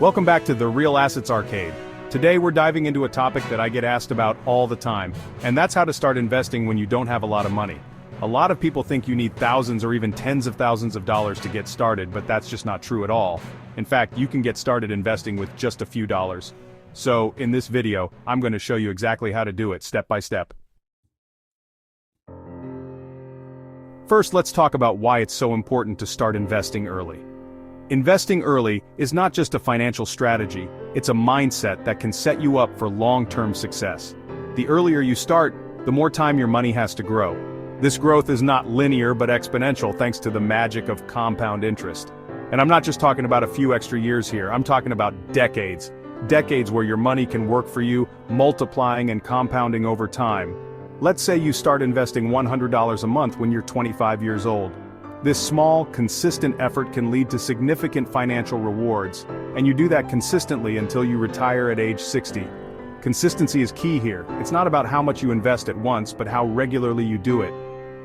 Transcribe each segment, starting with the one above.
Welcome back to the Real Assets Arcade. Today we're diving into a topic that I get asked about all the time, and that's how to start investing when you don't have a lot of money. A lot of people think you need thousands or even tens of thousands of dollars to get started, but that's just not true at all. In fact, you can get started investing with just a few dollars. So, in this video, I'm going to show you exactly how to do it step by step. First, let's talk about why it's so important to start investing early. Investing early is not just a financial strategy, it's a mindset that can set you up for long-term success. The earlier you start, the more time your money has to grow. This growth is not linear but exponential thanks to the magic of compound interest. And I'm not just talking about a few extra years here, I'm talking about decades. Decades where your money can work for you, multiplying and compounding over time. Let's say you start investing $100 a month when you're 25 years old. This small, consistent effort can lead to significant financial rewards, and you do that consistently until you retire at age 60. Consistency is key here. It's not about how much you invest at once, but how regularly you do it.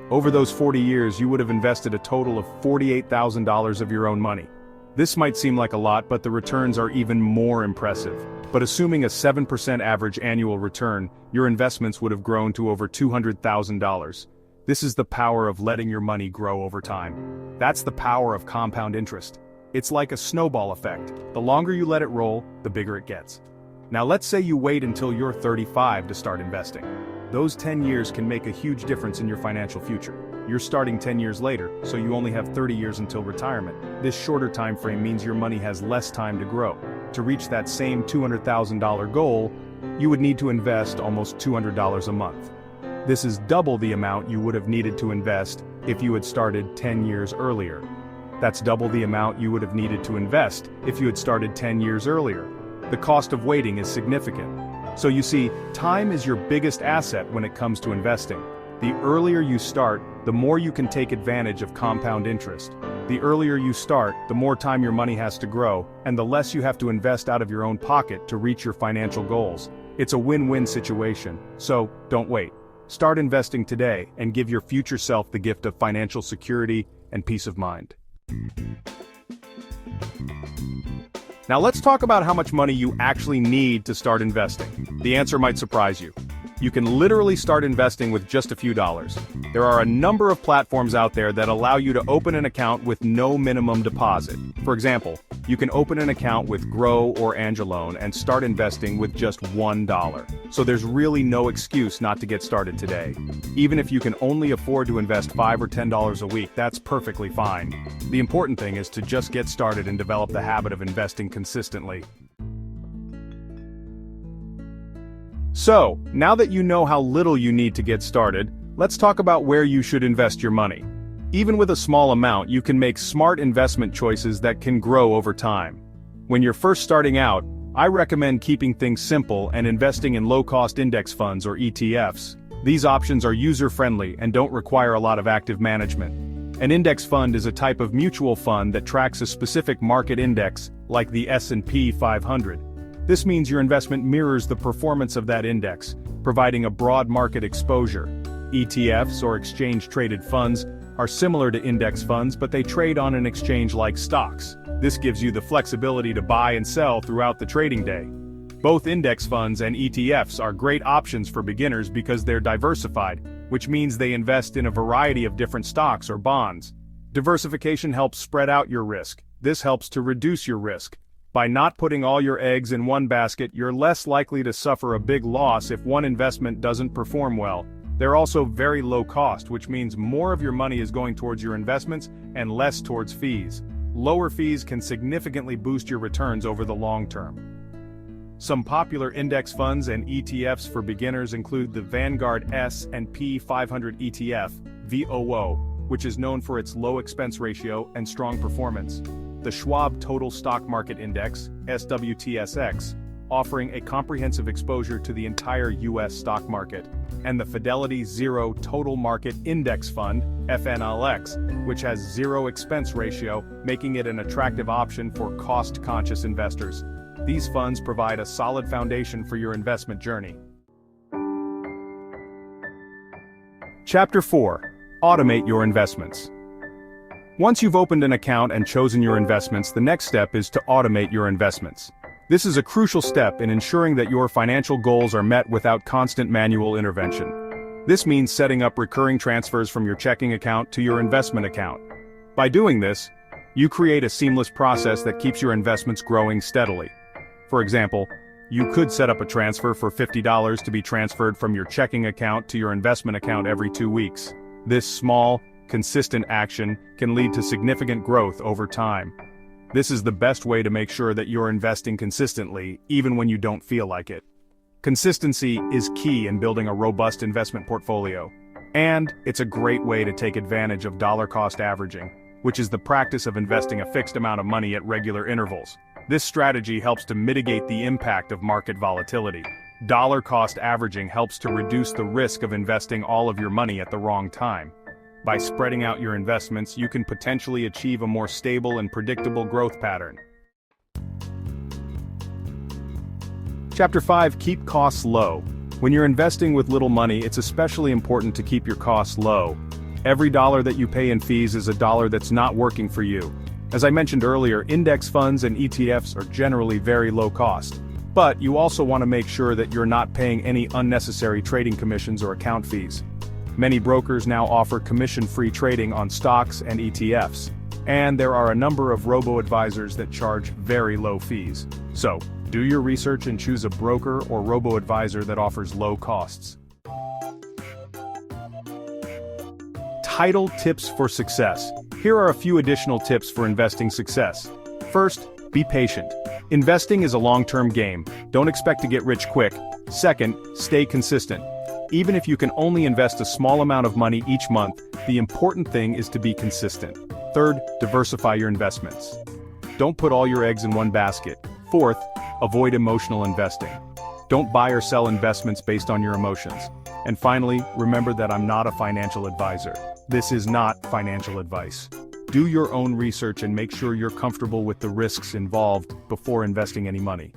Over those 40 years, you would have invested a total of $48,000 of your own money. This might seem like a lot, but the returns are even more impressive. But assuming a 7% average annual return, your investments would have grown to over $200,000. This is the power of letting your money grow over time. That's the power of compound interest. It's like a snowball effect. The longer you let it roll, the bigger it gets. Now let's say you wait until you're 35 to start investing. Those 10 years can make a huge difference in your financial future. You're starting 10 years later, so you only have 30 years until retirement. This shorter time frame means your money has less time to grow. To reach that same $200,000 goal, you would need to invest almost $200 a month. This is double the amount you would have needed to invest if you had started 10 years earlier. That's double the amount you would have needed to invest if you had started 10 years earlier. The cost of waiting is significant. So you see, time is your biggest asset when it comes to investing. The earlier you start, the more you can take advantage of compound interest. The earlier you start, the more time your money has to grow, and the less you have to invest out of your own pocket to reach your financial goals. It's a win-win situation, so don't wait. Start investing today and give your future self the gift of financial security and peace of mind. Now let's talk about how much money you actually need to start investing. The answer might surprise you. You can literally start investing with just a few dollars. There are a number of platforms out there that allow you to open an account with no minimum deposit. For example, you can open an account with Grow or Angelone and start investing with just $1. So there's really no excuse not to get started today. Even if you can only afford to invest $5 or $10 a week, that's perfectly fine. The important thing is to just get started and develop the habit of investing consistently. So, now that you know how little you need to get started, let's talk about where you should invest your money. Even with a small amount, you can make smart investment choices that can grow over time. When you're first starting out, I recommend keeping things simple and investing in low-cost index funds or ETFs. These options are user-friendly and don't require a lot of active management. An index fund is a type of mutual fund that tracks a specific market index, like the S&P 500. This means your investment mirrors the performance of that index, providing a broad market exposure. ETFs, or exchange-traded funds, are similar to index funds, but they trade on an exchange like stocks. This gives you the flexibility to buy and sell throughout the trading day. Both index funds and ETFs are great options for beginners because they're diversified, which means they invest in a variety of different stocks or bonds. Diversification helps spread out your risk. This helps to reduce your risk. By not putting all your eggs in one basket, you're less likely to suffer a big loss if one investment doesn't perform well. They're also very low cost, which means more of your money is going towards your investments and less towards fees. Lower fees can significantly boost your returns over the long term. Some popular index funds and ETFs for beginners include the Vanguard S&P 500 ETF, VOO, which is known for its low expense ratio and strong performance. The Schwab Total Stock Market Index, SWTSX, offering a comprehensive exposure to the entire U.S. stock market, and the Fidelity Zero Total Market Index Fund, FNLX, which has zero expense ratio, making it an attractive option for cost-conscious investors. These funds provide a solid foundation for your investment journey. Chapter 4. Automate your investments. Once you've opened an account and chosen your investments, the next step is to automate your investments. This is a crucial step in ensuring that your financial goals are met without constant manual intervention. This means setting up recurring transfers from your checking account to your investment account. By doing this, you create a seamless process that keeps your investments growing steadily. For example, you could set up a transfer for $50 to be transferred from your checking account to your investment account every 2 weeks. This small, consistent action can lead to significant growth over time. This is the best way to make sure that you're investing consistently, even when you don't feel like it. Consistency is key in building a robust investment portfolio. And it's a great way to take advantage of dollar-cost averaging, which is the practice of investing a fixed amount of money at regular intervals. This strategy helps to mitigate the impact of market volatility. Dollar-cost averaging helps to reduce the risk of investing all of your money at the wrong time. By spreading out your investments, you can potentially achieve a more stable and predictable growth pattern. Chapter 5. Keep costs low. When you're investing with little money, it's especially important to keep your costs low. Every dollar that you pay in fees is a dollar that's not working for you. As I mentioned earlier, index funds and ETFs are generally very low cost. But you also want to make sure that you're not paying any unnecessary trading commissions or account fees. Many brokers now offer commission-free trading on stocks and ETFs, and there are a number of robo-advisors that charge very low fees. So, do your research and choose a broker or robo-advisor that offers low costs. Title tips for success. Here are a few additional tips for investing success. First, be patient. Investing is a long-term game. Don't expect to get rich quick. Second, stay consistent. Even if you can only invest a small amount of money each month, the important thing is to be consistent. Third, diversify your investments. Don't put all your eggs in one basket. Fourth, avoid emotional investing. Don't buy or sell investments based on your emotions. And finally, remember that I'm not a financial advisor. This is not financial advice. Do your own research and make sure you're comfortable with the risks involved before investing any money.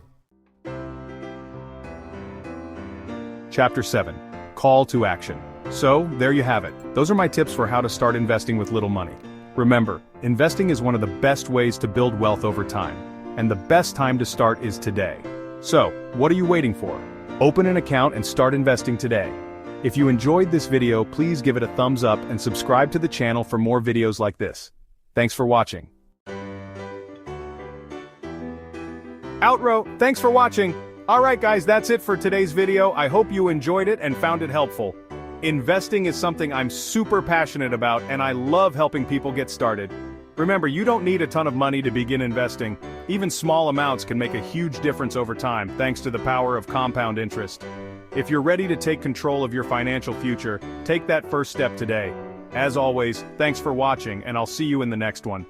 Chapter 7. Call to action. So, there you have it. Those are my tips for how to start investing with little money. Remember, investing is one of the best ways to build wealth over time. And the best time to start is today. So, what are you waiting for? Open an account and start investing today. If you enjoyed this video, please give it a thumbs up and subscribe to the channel for more videos like this. Thanks for watching. Outro, thanks for watching. Alright guys, that's it for today's video. I hope you enjoyed it and found it helpful. Investing is something I'm super passionate about, and I love helping people get started. Remember, you don't need a ton of money to begin investing. Even small amounts can make a huge difference over time, thanks to the power of compound interest. If you're ready to take control of your financial future, take that first step today. As always, thanks for watching, and I'll see you in the next one.